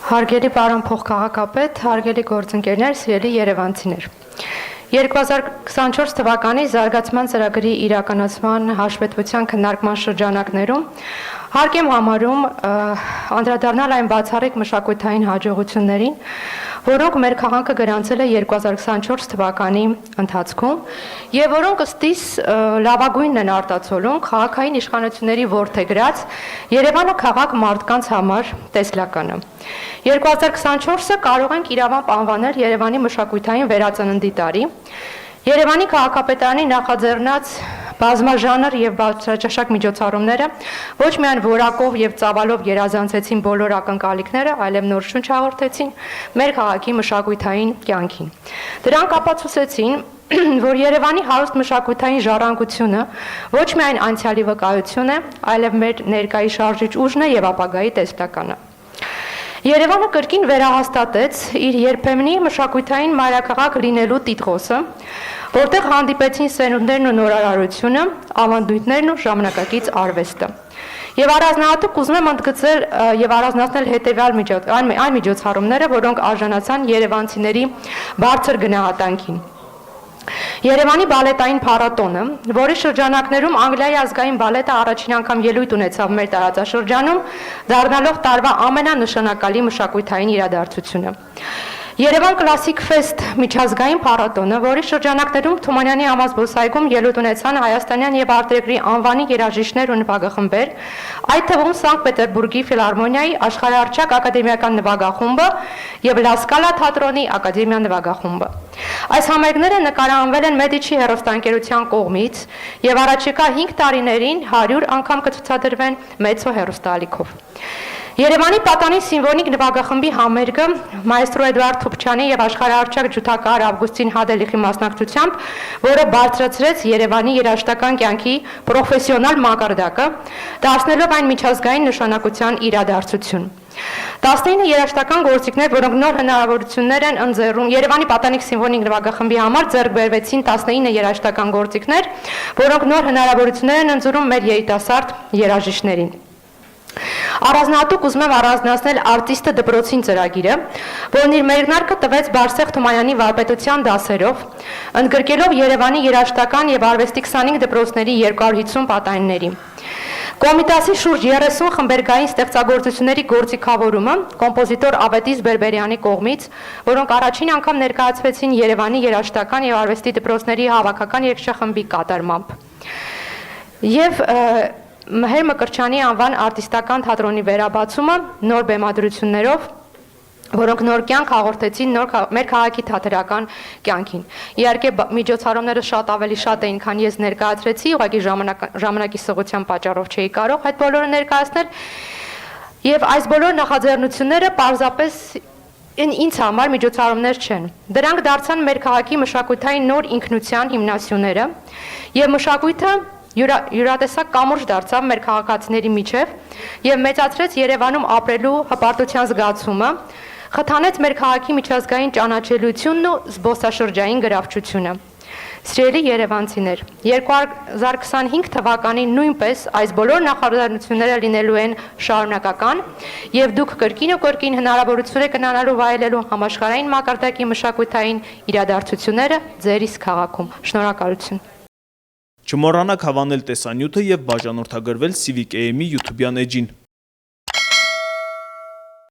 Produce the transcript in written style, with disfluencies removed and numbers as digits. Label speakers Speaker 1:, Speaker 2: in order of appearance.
Speaker 1: Հարգելի պարոն փոխքաղաքապետ, հարգելի գործընկերներ, սիրելի երևանցիներ։ 2024 թվականի զարգացման ծրագրի իրականացման հաշվետվության քննարկման շրջանակներում հարկ եմ համարում անդրադառնալ այն բացառիկ մշակութային հաջողություններին, որոնք մեր քաղաքը գրանցել է 2024 թվականի ընթացքում եւ որոնք ըստիս լավագույնն են արտացոլում քաղաքային իշխանությունների որդեգրած Երևանը քաղաք մարդկանց համար տեսլականը։ 2024-ը կարող ենք իրավամբ անվանել Երևանի մշակութային վերածննդի տարի։ Երևանի քաղաքապետարանի նախաձեռնած բազմաժանր եւ բարձրաճաշակ միջոցառումները ոչ միայն որակով եւ ծավալով գերազանցեցին բոլոր ակնկալիքները, այլև նոր շունչ հաղորդեցին մեր քաղաքի մշակութային կյանքին։ Դրանք ապացուցեցին, որ Երևանի հարուստ մշակութային ժառանգությունը ոչ միայն անցյալի վկայություն է, այլև մեր ներկայի շարժիչ ուժն է եւ ապագայի տեսլականը։ Երևանը կրկին վերահաստատեց իր երբեմնի մշակութային մայրաքաղաք լինելու տիտղոսը, որտեղ հանդիպեցին սերունդներն ու նորարարությունը, ավանդույթներն ու ժամանակակից արվեստը։ Եվ առանձնահատուկ ուզում եմ ընդգծել եւ առանձնացնել հետեւյալ այն միջոցառումները, որոնք արժանացան երևանցիների բարձր գնահատանքին։ Երևանի բալետային փառատոնը, որի շրջանակներում Անգլիայի ազգային բալետը առաջին անգամ ելույթ ունեցավ մեր տարածաշրջանում, դառնալով տարվա ամենանշանակալի մշակութային իրադարձությունը։ Երևան Classic Fest միջազգային փառատոնը, որի շրջանակներում Թումանյանի համազբոսայգում ելույթ ունեցան հայաստանյան եւ արտերկրի անվանի երաժիշտներ ու նվագախմբեր, այդ թվում Սանկտ Պետերբուրգի ֆիլհարմոնիայի աշխարհահռչակ ակադեմիական նվագախումբը եւ Լա Սկալա թատրոնի ակադեմիա նվագախումբը։ Այս համերգները նկարահանվել են Մեդիչի հեռուստաընկերության կողմից եւ առաջիկա 5 տարիներին 100 անգամ կցուցադրվեն Մեծո հեռուստաալիքով։ Երևանի պատանի սիմֆոնիկ նվագախմբի համերգը մայստրո Էդուարդ Թուփչյանի եւ աշխարհահռչակ ջութակահար Ավգուստին Հադելիխի մասնակցությամբ, որը բարձրացրեց Երևանի երաժշտական կյանքի պրոֆեսիոնալ մակարդակը, դարձնելով այն միջազգային նշանակության իրադարձություն։ 19 երաժշտական գործիքներ, որոնք նոր հնարավորություններ են ընձեռում Երևանի պատանիք սիմֆոնիկ նվագախմբի համար ձեռք բերվեցին 19 երաժշտական գործիքներ, որոնք նոր հնարավորություններ են ընձեռում մեր երիտասարդ երաժիշտներին։ Առանձնահատուկ ուզում եմ առանձնացնել արտիստը դպրոցին ծրագիրը, որն իր մեկնարկը տվեց Բարսեղ Թումանյանի վարպետության դասերով, ընդգրկելով Երևանի երաժշտական եւ արվեստի 25 դպրոցների 250 պատանիների։ Կոմիտասի շուրջ 30 խմբերգային ստեղծագործությունների գործիքավորումը կոմպոզիտոր Ավետիս Բերբերյանի կողմից, որոնք առաջին անգամ ներկայացվեցին Երևանի երաժշտական եւ արվեստի դպրոցների հավաքական երգչախմբի կատարմամբ։ Եվ Մհեր Մկրտչյանի անվան արտիստական թատրոնի վերաբացումը նոր բեմադրություններով, որոնք նոր կյանք հաղորդեցին մեր քաղաքի թատերական կյանքին։ Իհարկե միջոցառումները շատ ավելի շատ էին, քան ես ներկայացրեցի, ուղղակի ժամանակի սղության պատճառով չէի կարող այդ բոլորը ներկայացնել։ Եվ այս բոլոր նախաձեռնությունները պարզապես ինձ համար միջոցառումներ չեն։ Դրանք դարձան մեր քաղաքի մշակութային նոր ինքնության հիմնասյուները եւ մշակույթը յուրատեսակ կամուրջ դարձավ մեր քաղաքացիների միջև եւ մեծացրեց Երևանում ապրելու հպարտության զգացումը, խթանեց մեր քաղաքի միջազգային ճանաչելիությունն ու զբոսաշրջային գրավչությունը։ Սիրելի երևանցիներ, 2025 թվականին նույնպես այս բոլոր նախաձեռնությունները լինելու են շարունակական եւ դուք կրկին ու կրկին հնարավորություն եք ունենալու վայելելու համաշխարհային մակարդակի մշակութային իրադարձությունները ձեր իսկ քաղաքում։ Շնորհակալություն։
Speaker 2: Չմոռանաք հավանել տեսանյութը եւ բաժանորդագրվել Civic AM-ի YouTube-յան էջին։